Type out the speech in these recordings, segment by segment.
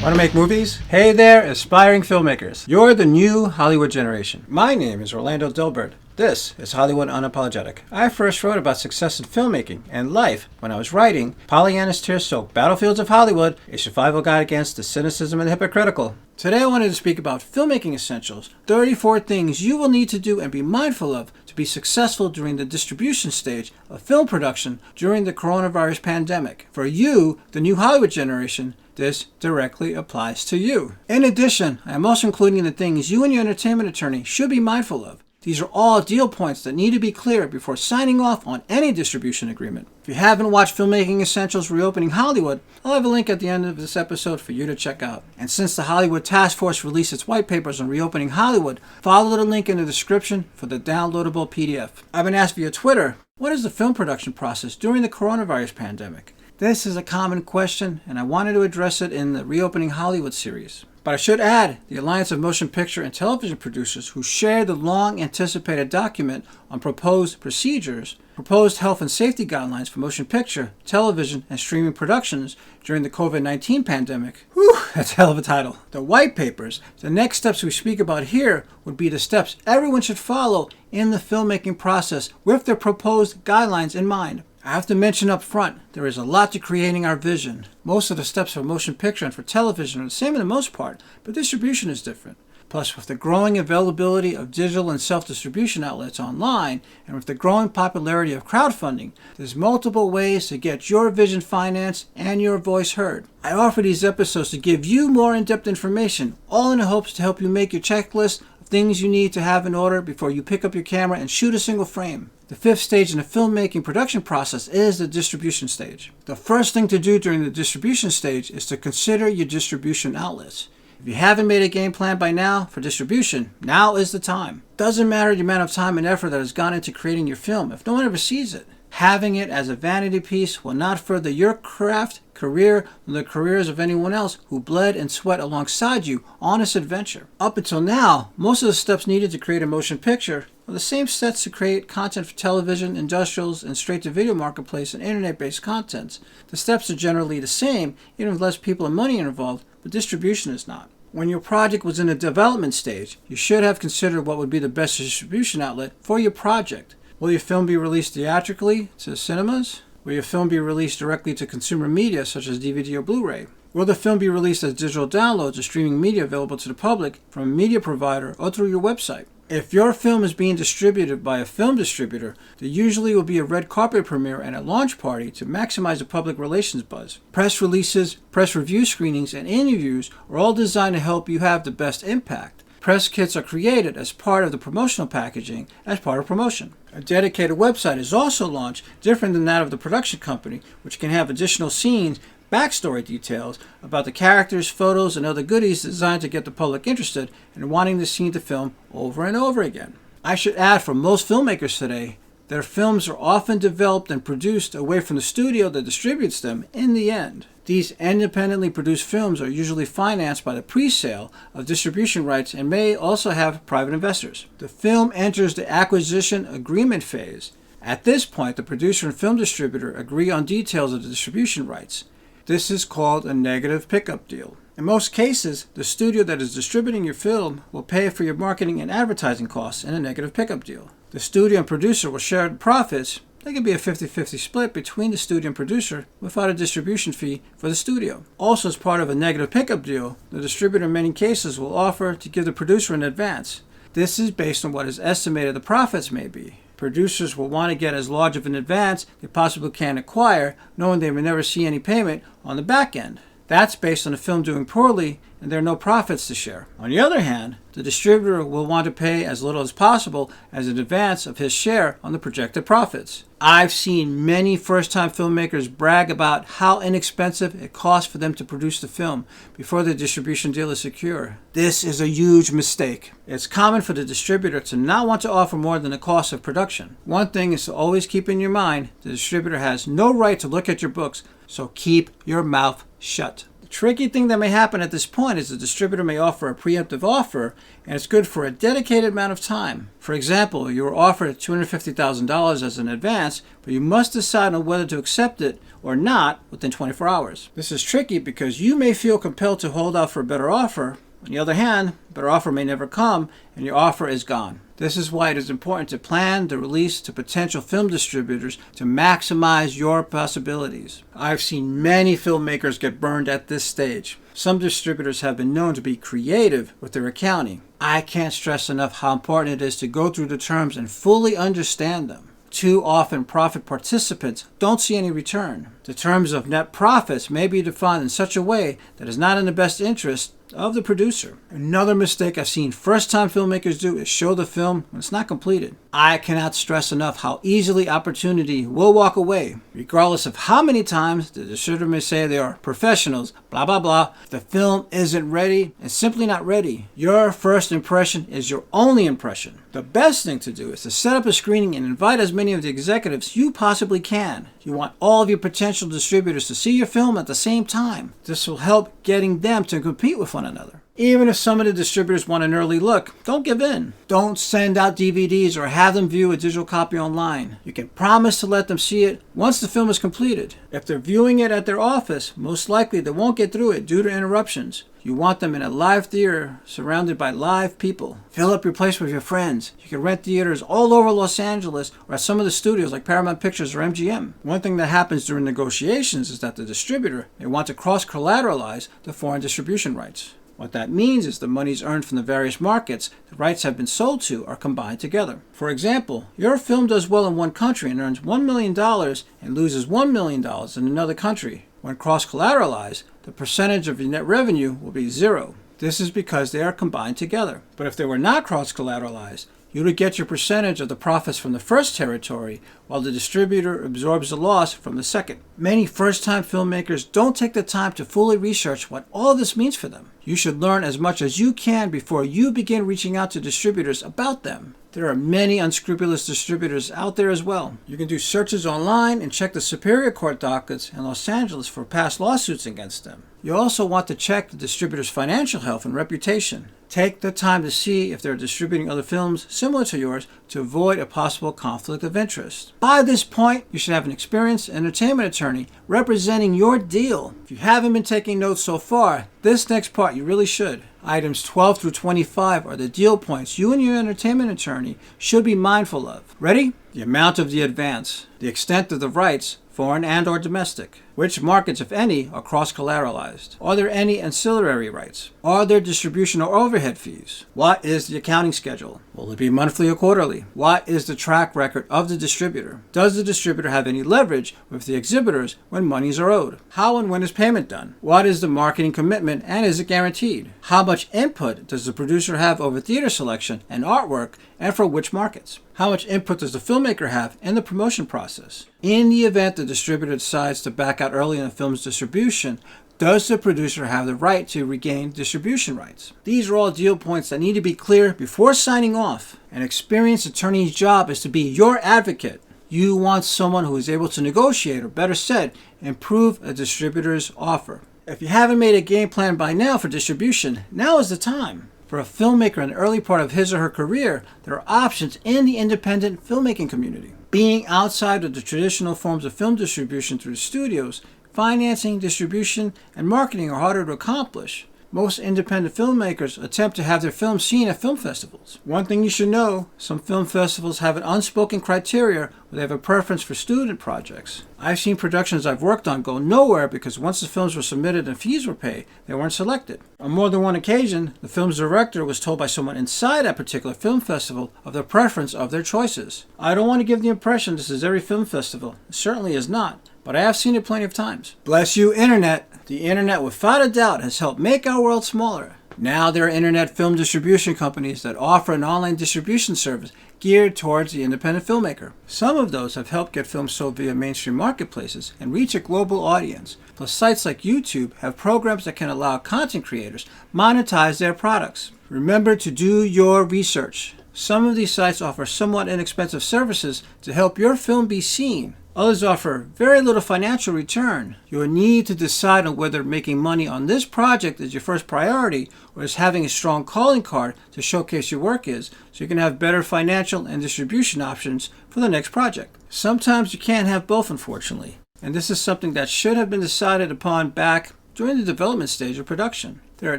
Want to make movies? Hey there, aspiring filmmakers. You're the new Hollywood generation. My name is Orlando Delbert. This is Hollywood Unapologetic. I first wrote about success in filmmaking and life when I was writing Pollyanna's tear-soaked Battlefields of Hollywood, a survival guide against the cynicism and the hypocritical. Today I wanted to speak about Filmmaking Essentials, 34 things you will need to do and be mindful of to be successful during the distribution stage of film production during the coronavirus pandemic. For you, the new Hollywood generation, this directly applies to you. In addition, I am also including the things you and your entertainment attorney should be mindful of. These are all deal points that need to be clear before signing off on any distribution agreement. If you haven't watched Filmmaking Essentials Reopening Hollywood, I'll have a link at the end of this episode for you to check out. And since the Hollywood Task Force released its white papers on reopening Hollywood, follow the link in the description for the downloadable PDF. I've been asked via Twitter, what is the film production process during the coronavirus pandemic? This is a common question, and I wanted to address it in the Reopening Hollywood series. But I should add, the Alliance of Motion Picture and Television Producers, who shared the long-anticipated document on proposed procedures, proposed health and safety guidelines for motion picture, television, and streaming productions during the COVID-19 pandemic. Whew, that's a hell of a title. The white papers, the next steps we speak about here, would be the steps everyone should follow in the filmmaking process with their proposed guidelines in mind. I have to mention up front, there is a lot to creating our vision. Most of the steps for motion picture and for television are the same in the most part, but distribution is different. Plus, with the growing availability of digital and self-distribution outlets online, and with the growing popularity of crowdfunding, there's multiple ways to get your vision financed and your voice heard. I offer these episodes to give you more in-depth information, all in the hopes to help you make your checklist of things you need to have in order before you pick up your camera and shoot a single frame. The fifth stage in the filmmaking production process is the distribution stage. The first thing to do during the distribution stage is to consider your distribution outlets. If you haven't made a game plan by now for distribution, now is the time. Doesn't matter the amount of time and effort that has gone into creating your film if no one ever sees it. Having it as a vanity piece will not further your craft, career, nor the careers of anyone else who bled and sweat alongside you on this adventure. Up until now, most of the steps needed to create a motion picture are the same steps to create content for television, industrials, and straight-to-video marketplace and internet-based contents. The steps are generally the same, even with less people and money involved, but distribution is not. When your project was in the development stage, you should have considered what would be the best distribution outlet for your project. Will your film be released theatrically to cinemas? Will your film be released directly to consumer media such as DVD or Blu-ray? Will the film be released as digital downloads or streaming media available to the public from a media provider or through your website? If your film is being distributed by a film distributor, there usually will be a red carpet premiere and a launch party to maximize the public relations buzz. Press releases, press review screenings, and interviews are all designed to help you have the best impact. Press kits are created as part of the promotional packaging as part of promotion. A dedicated website is also launched, different than that of the production company, which can have additional scenes, backstory details about the characters, photos, and other goodies designed to get the public interested and wanting to see the film over and over again. I should add, for most filmmakers today, their films are often developed and produced away from the studio that distributes them in the end. These independently produced films are usually financed by the pre-sale of distribution rights and may also have private investors. The film enters the acquisition agreement phase. At this point, the producer and film distributor agree on details of the distribution rights. This is called a negative pickup deal. In most cases, the studio that is distributing your film will pay for your marketing and advertising costs in a negative pickup deal. The studio and producer will share the profits. There can be a 50-50 split between the studio and producer without a distribution fee for the studio. Also, as part of a negative pickup deal, the distributor in many cases will offer to give the producer an advance. This is based on what is estimated the profits may be. Producers will want to get as large of an advance they possibly can acquire, knowing they will never see any payment on the back end. That's based on the film doing poorly and there are no profits to share. On the other hand, the distributor will want to pay as little as possible as an advance of his share on the projected profits. I've seen many first-time filmmakers brag about how inexpensive it costs for them to produce the film before the distribution deal is secure. This is a huge mistake. It's common for the distributor to not want to offer more than the cost of production. One thing is to always keep in your mind, the distributor has no right to look at your books, so keep your mouth shut. Tricky thing that may happen at this point is the distributor may offer a preemptive offer, and it's good for a dedicated amount of time. For example, you were offered $250,000 as an advance, but you must decide on whether to accept it or not within 24 hours. This is tricky because you may feel compelled to hold out for a better offer. On the other hand, a better offer may never come, and your offer is gone. This is why it is important to plan the release to potential film distributors to maximize your possibilities. I've seen many filmmakers get burned at this stage. Some distributors have been known to be creative with their accounting. I can't stress enough how important it is to go through the terms and fully understand them. Too often, profit participants don't see any return. The terms of net profits may be defined in such a way that is not in the best interest of the producer. Another mistake I've seen first-time filmmakers do is show the film when it's not completed. I cannot stress enough how easily opportunity will walk away, regardless of how many times the distributor may say they are professionals, blah, blah, blah. If the film isn't ready, it's simply not ready. Your first impression is your only impression. The best thing to do is to set up a screening and invite as many of the executives you possibly can. You want all of your potential distributors to see your film at the same time. This will help getting them to compete with one another. Even if some of the distributors want an early look, don't give in. Don't send out DVDs or have them view a digital copy online. You can promise to let them see it once the film is completed. If they're viewing it at their office, most likely they won't get through it due to interruptions. You want them in a live theater surrounded by live people. Fill up your place with your friends. You can rent theaters all over Los Angeles or at some of the studios like Paramount Pictures or MGM. One thing that happens during negotiations is that the distributor may want to cross-collateralize the foreign distribution rights. What that means is the monies earned from the various markets the rights have been sold to are combined together. For example, your film does well in one country and earns $1 million and loses $1 million in another country. When cross-collateralized, the percentage of your net revenue will be 0. This is because they are combined together. But if they were not cross-collateralized, you would get your percentage of the profits from the first territory, while the distributor absorbs the loss from the second. Many first-time filmmakers don't take the time to fully research what all this means for them. You should learn as much as you can before you begin reaching out to distributors about them. There are many unscrupulous distributors out there as well. You can do searches online and check the Superior Court dockets in Los Angeles for past lawsuits against them. You also want to check the distributor's financial health and reputation. Take the time to see if they're distributing other films similar to yours to avoid a possible conflict of interest. By this point, you should have an experienced entertainment attorney representing your deal. If you haven't been taking notes so far, this next part you really should. Items 12 through 25 are the deal points you and your entertainment attorney should be mindful of. Ready? The amount of the advance, the extent of the rights, foreign and or domestic. Which markets, if any, are cross-collateralized? Are there any ancillary rights? Are there distribution or overhead fees? What is the accounting schedule? Will it be monthly or quarterly? What is the track record of the distributor? Does the distributor have any leverage with the exhibitors when monies are owed? How and when is payment done? What is the marketing commitment and is it guaranteed? How much input does the producer have over theater selection and artwork and for which markets? How much input does the filmmaker have in the promotion process? In the event the distributor decides to back out early in the film's distribution, does the producer have the right to regain distribution rights? These are all deal points that need to be clear before signing off. An experienced attorney's job is to be your advocate. You want someone who is able to negotiate, or better said, improve a distributor's offer. If you haven't made a game plan by now for distribution, now is the time. For a filmmaker in the early part of his or her career, there are options in the independent filmmaking community. Being outside of the traditional forms of film distribution through the studios, financing, distribution, and marketing are harder to accomplish. Most independent filmmakers attempt to have their films seen at film festivals. One thing you should know, some film festivals have an unspoken criteria where they have a preference for student projects. I've seen productions I've worked on go nowhere because once the films were submitted and fees were paid, they weren't selected. On more than one occasion, the film's director was told by someone inside that particular film festival of the preference of their choices. I don't want to give the impression this is every film festival. It certainly is not. But I have seen it plenty of times. Bless you, Internet. The Internet, without a doubt, has helped make our world smaller. Now there are Internet film distribution companies that offer an online distribution service geared towards the independent filmmaker. Some of those have helped get films sold via mainstream marketplaces and reach a global audience. Plus, sites like YouTube have programs that can allow content creators monetize their products. Remember to do your research. Some of these sites offer somewhat inexpensive services to help your film be seen. Others offer very little financial return. You'll need to decide on whether making money on this project is your first priority or is having a strong calling card to showcase your work is, so you can have better financial and distribution options for the next project. Sometimes you can't have both, unfortunately, and this is something that should have been decided upon back during the development stage of production. There are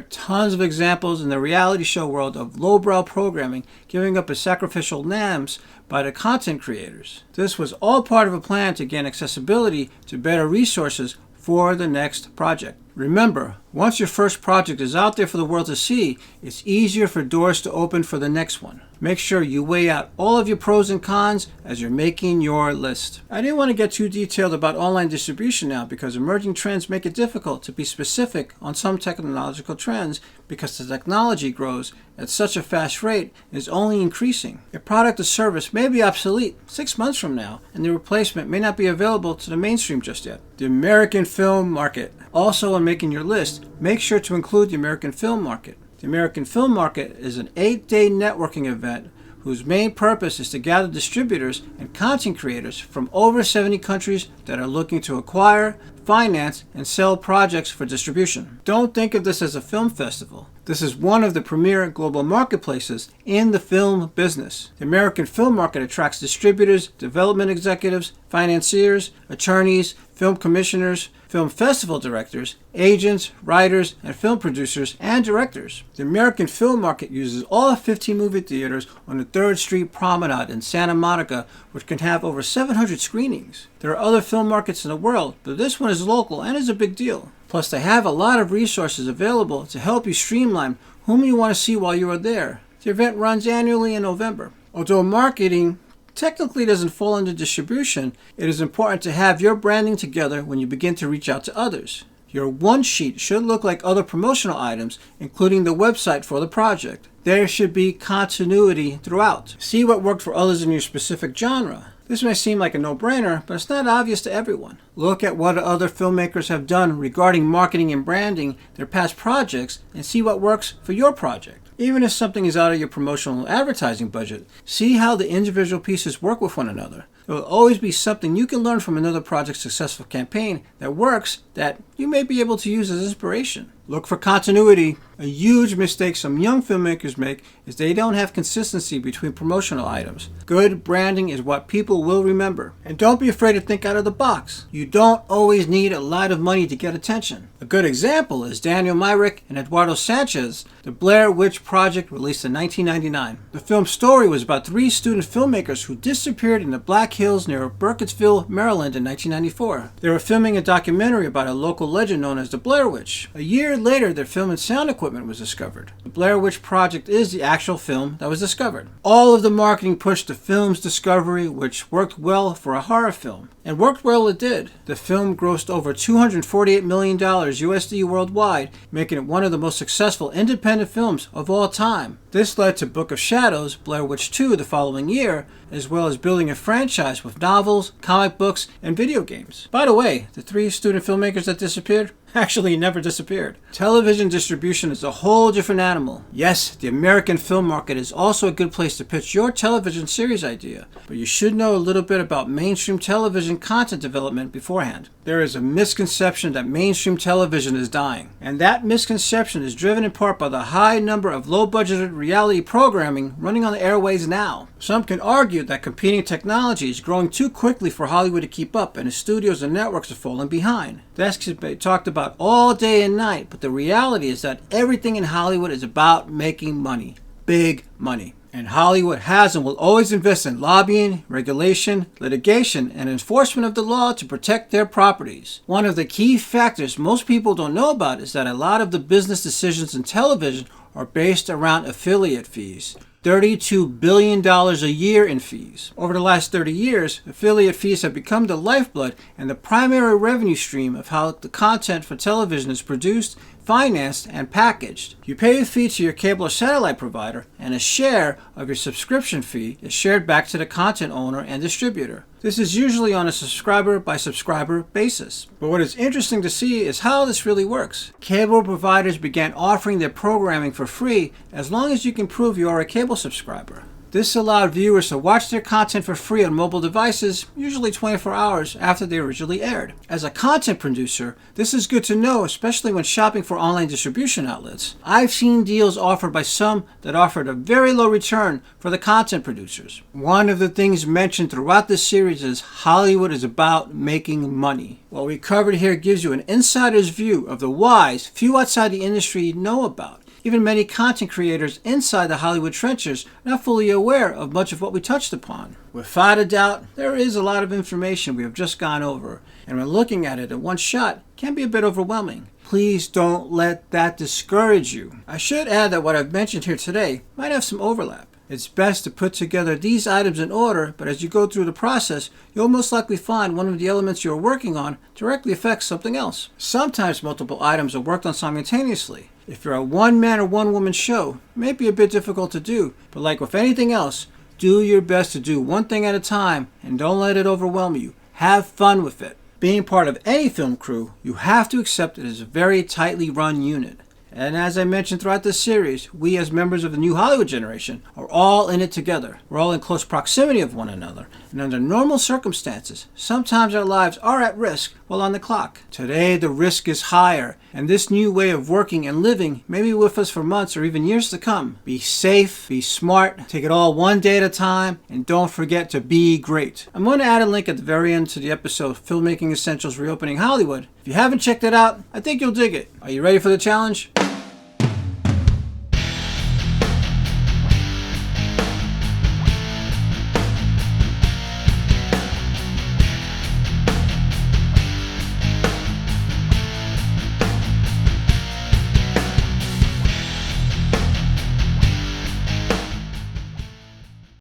tons of examples in the reality show world of lowbrow programming giving up as sacrificial lambs by the content creators. This was all part of a plan to gain accessibility to better resources for the next project. Remember, once your first project is out there for the world to see, it's easier for doors to open for the next one. Make sure you weigh out all of your pros and cons as you're making your list. I didn't want to get too detailed about online distribution now because emerging trends make it difficult to be specific on some technological trends because the technology grows at such a fast rate and is only increasing. A product or service may be obsolete 6 months from now and the replacement may not be available to the mainstream just yet. The American film market. Also, when making your list, make sure to include the American film market. The American Film Market is an 8-day networking event whose main purpose is to gather distributors and content creators from over 70 countries that are looking to acquire, finance, and sell projects for distribution. Don't think of this as a film festival. This is one of the premier global marketplaces in the film business. The American film market attracts distributors, development executives, financiers, attorneys, film commissioners, film festival directors, agents, writers, and film producers and directors. The American film market uses all 15 movie theaters on the 3rd Street Promenade in Santa Monica, which can have over 700 screenings. There are other film markets in the world, but this one is local and is a big deal. Plus, they have a lot of resources available to help you streamline whom you want to see while you are there. The event runs annually in November. Although marketing technically doesn't fall under distribution, it is important to have your branding together when you begin to reach out to others. Your one sheet should look like other promotional items, including the website for the project. There should be continuity throughout. See what worked for others in your specific genre. This may seem like a no-brainer, but it's not obvious to everyone. Look at what other filmmakers have done regarding marketing and branding their past projects and see what works for your project. Even if something is out of your promotional advertising budget, see how the individual pieces work with one another. There will always be something you can learn from another project's successful campaign that works that you may be able to use as inspiration. Look for continuity. A huge mistake some young filmmakers make is they don't have consistency between promotional items. Good branding is what people will remember. And don't be afraid to think out of the box. You don't always need a lot of money to get attention. A good example is Daniel Myrick and Eduardo Sanchez, The Blair Witch Project, released in 1999. The film's story was about 3 student filmmakers who disappeared in the Black Hills near Burkittsville, Maryland in 1994. They were filming a documentary about a local legend known as the Blair Witch. A year later, their film and sound equipment was discovered. The Blair Witch Project is the actual film that was discovered. All of the marketing pushed the film's discovery, which worked well for a horror film. And worked well it did. The film grossed over $248 million USD worldwide, making it one of the most successful independent films of all time. This led to Book of Shadows, Blair Witch 2 the following year, as well as building a franchise with novels, comic books, and video games. By the way, the 3 student filmmakers that disappeared actually never disappeared. Television distribution is a whole different animal. Yes, the American film market is also a good place to pitch your television series idea, but you should know a little bit about mainstream television content development beforehand. There is a misconception that mainstream television is dying, and that misconception is driven in part by the high number of low-budgeted reality programming running on the airways now. Some can argue that competing technology is growing too quickly for Hollywood to keep up, and the studios and networks are falling behind. That's talked about all day and night, but the reality is that everything in Hollywood is about making money. Big money. And Hollywood has and will always invest in lobbying, regulation, litigation, and enforcement of the law to protect their properties. One of the key factors most people don't know about is that a lot of the business decisions in television are based around affiliate fees. $32 billion a year in fees. Over the last 30 years, affiliate fees have become the lifeblood and the primary revenue stream of how the content for television is produced, financed, and packaged. You pay a fee to your cable or satellite provider, and a share of your subscription fee is shared back to the content owner and distributor. This is usually on a subscriber-by-subscriber basis. But what is interesting to see is how this really works. Cable providers began offering their programming for free as long as you can prove you are a cable subscriber. This allowed viewers to watch their content for free on mobile devices, usually 24 hours after they originally aired. As a content producer, this is good to know, especially when shopping for online distribution outlets. I've seen deals offered by some that offered a very low return for the content producers. One of the things mentioned throughout this series is Hollywood is about making money. What we covered here gives you an insider's view of the whys few outside the industry know about. Even many content creators inside the Hollywood trenches are not fully aware of much of what we touched upon. Without a doubt, there is a lot of information we have just gone over, and when looking at it in one shot, it can be a bit overwhelming. Please don't let that discourage you. I should add that what I've mentioned here today might have some overlap. It's best to put together these items in order, but as you go through the process, you'll most likely find one of the elements you're working on directly affects something else. Sometimes multiple items are worked on simultaneously. If you're a one-man or one-woman show, it may be a bit difficult to do, but like with anything else, do your best to do one thing at a time and don't let it overwhelm you. Have fun with it. Being part of any film crew, you have to accept it as a very tightly run unit. And as I mentioned throughout this series, we as members of the new Hollywood generation are all in it together. We're all in close proximity of one another. And under normal circumstances, sometimes our lives are at risk while on the clock. Today, the risk is higher, and this new way of working and living may be with us for months or even years to come. Be safe, be smart, take it all one day at a time, and don't forget to be great. I'm going to add a link at the very end to the episode Filmmaking Essentials Reopening Hollywood. If you haven't checked it out, I think you'll dig it. Are you ready for the challenge?